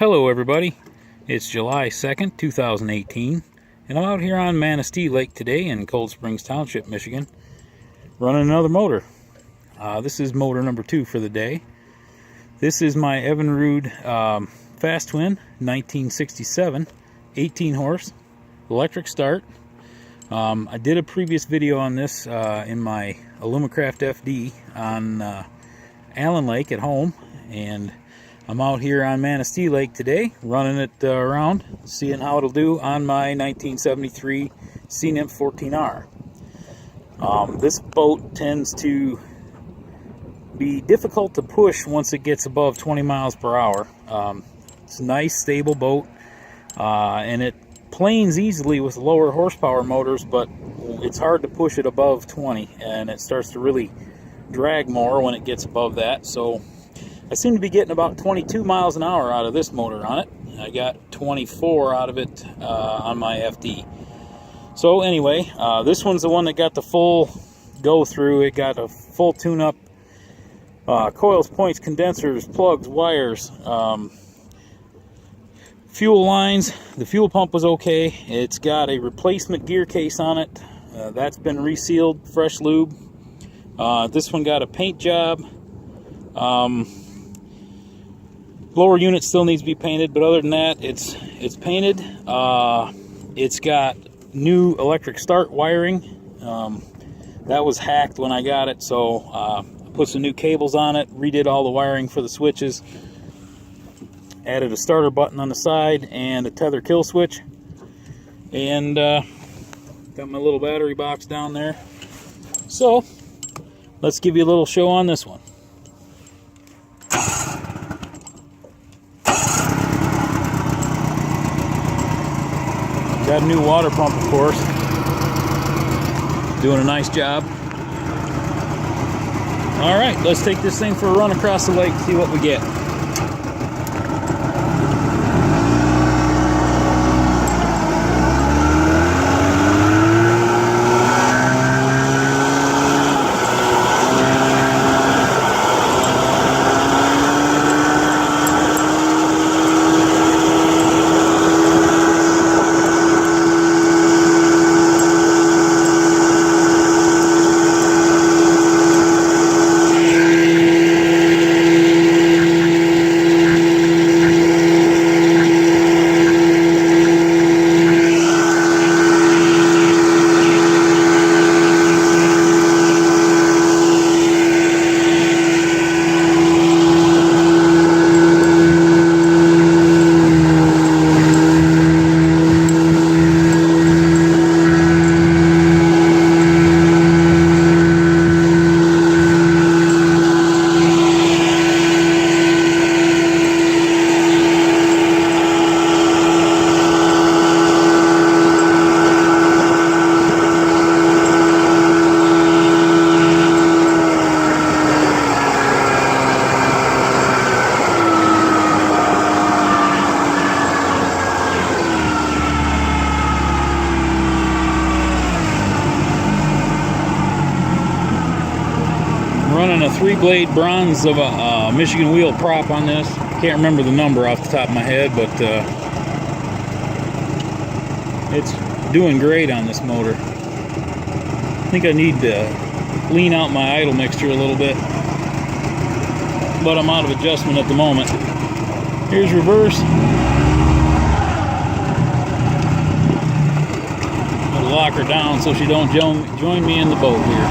Hello everybody, it's July 2nd, 2018, and I'm out here on Manistee Lake today in Cold Springs Township, Michigan, running another motor. This is motor number 2 for the day. This is my Evinrude Fastwin 1967, 18 horse, electric start. I did a previous video on this in my Alumacraft FD on Allen Lake at home, and I'm out here on Manistee Lake today, running it around, seeing how it'll do on my 1973 Nymph 14R. This boat tends to be difficult to push once it gets above 20 miles per hour. It's a nice, stable boat, and it planes easily with lower horsepower motors, but it's hard to push it above 20, and it starts to really drag more when it gets above that. So I seem to be getting about 22 miles an hour out of this motor on it. I got 24 out of it on my FD. So anyway, this one's the one that got the full go through. It got a full tune-up, coils, points, condensers, plugs, wires, fuel lines. The fuel pump was okay. It's got a replacement gear case on it. That's been resealed, fresh lube. This one got a paint job. Lower unit still needs to be painted, but other than that, it's painted. It's got new electric start wiring. That was hacked when I got it, so I put some new cables on it, redid all the wiring for the switches, added a starter button on the side and a tether kill switch, and got my little battery box down there. So let's give you a little show on this one. Got a new water pump, of course. Doing a nice job. All right, let's take this thing for a run across the lake, see what we get. Running a 3-blade bronze of a Michigan wheel prop on this. Can't remember the number off the top of my head, but it's doing great on this motor. I think I need to lean out my idle mixture a little bit, but I'm out of adjustment at the moment. Here's reverse. I'll lock her down so she don't join me in the boat here.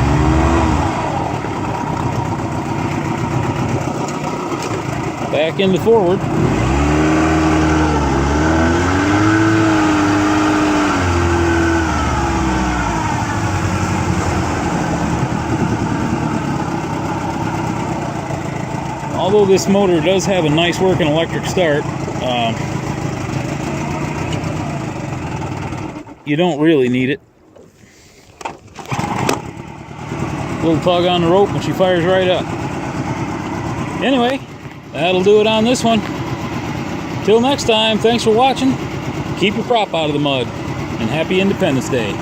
Back into forward. Although this motor does have a nice working electric start, you don't really need it. A little tug on the rope and she fires right up. Anyway, that'll do it on this one. Till next time, thanks for watching. Keep your prop out of the mud, and happy Independence Day.